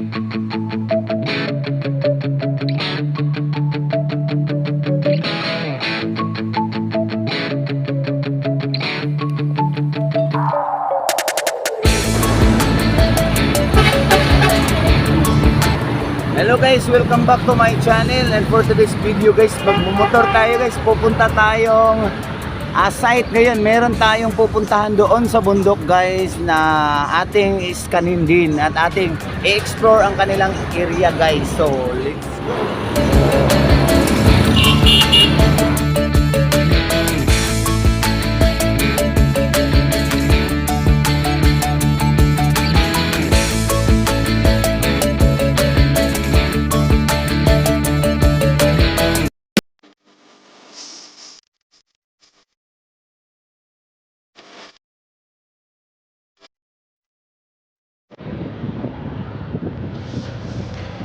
Hello guys, welcome back to my channel. And for today's video guys, magmumotor tayo guys. Pupunta tayong site ngayon. Meron tayong pupuntahan doon sa bundok guys na ating iskanin din at ating i-explore ang kanilang area guys. So let's go.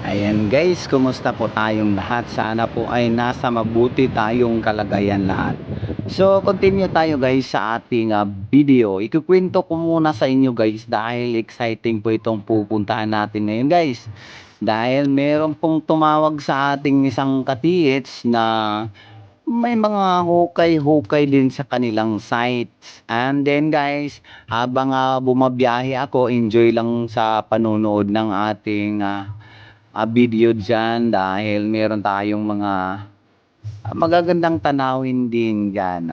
Ayan guys, kumusta po tayong lahat? Sana po ay nasa mabuti tayong kalagayan lahat. So continue tayo guys sa ating video. Ikukwento ko muna sa inyo guys dahil exciting po itong pupuntahan natin ngayon guys. Dahil meron pong tumawag sa ating isang katiits na may mga hukay-hukay din sa kanilang sites. And then guys, habang bumabiyahe ako, enjoy lang sa panonood ng ating video dyan dahil meron tayong mga magagandang tanawin din dyan.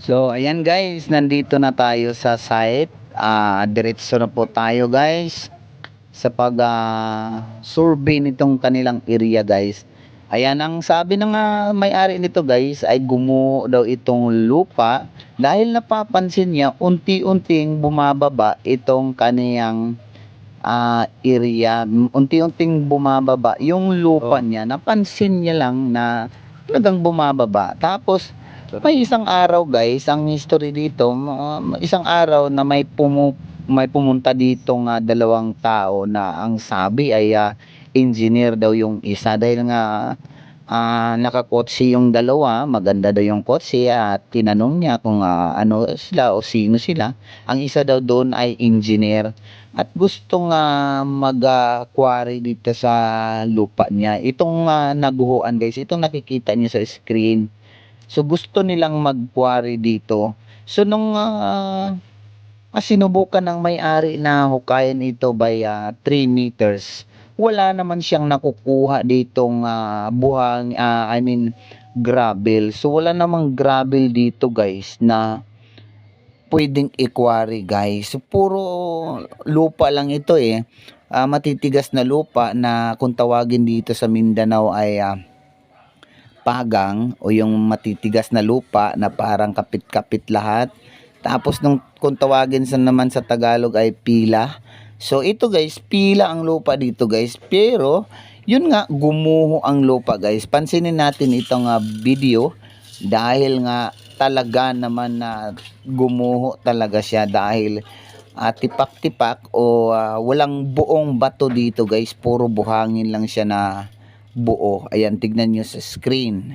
So ayan guys, nandito na tayo sa site. Diretso na po tayo guys sa pag survey nitong kanilang area guys. Ayan, ang sabi ng may-ari nito guys ay gumuho daw itong lupa dahil napapansin niya unti-unting bumababa itong kaniyang area. Unti-unting bumababa yung lupa niya. Napansin niya lang na talagang bumababa. Tapos may isang araw guys, ang history dito, isang araw na may pumunta dito nga dalawang tao na ang sabi ay engineer daw yung isa dahil nga nakakotse yung dalawa, maganda daw yung kotse at tinanong niya kung ano sila o sino sila. Ang isa daw doon ay engineer at gustong mag-quarry dito sa lupa niya. Itong naguhuan guys, itong nakikita niyo sa screen. So gusto nilang mag-quarry dito. So nung sinubukan ng may-ari na hukayan ito by 3 meters, wala naman siyang nakukuha ditong gravel. So wala namang gravel dito guys na pwedeng i-quarry guys. So puro lupa lang ito matitigas na lupa na kung tawagin dito sa Mindanao ay pagang o yung matitigas na lupa na parang kapit-kapit lahat. Tapos kung tawagin naman sa Tagalog ay pila. So ito guys, pila ang lupa dito guys. Pero yun nga, gumuho ang lupa guys. Pansinin natin itong video dahil nga talaga naman na gumuho talaga siya dahil tipak-tipak o walang buong bato dito guys. Puro buhangin lang siya na buo. Ayan, tignan nyo sa screen.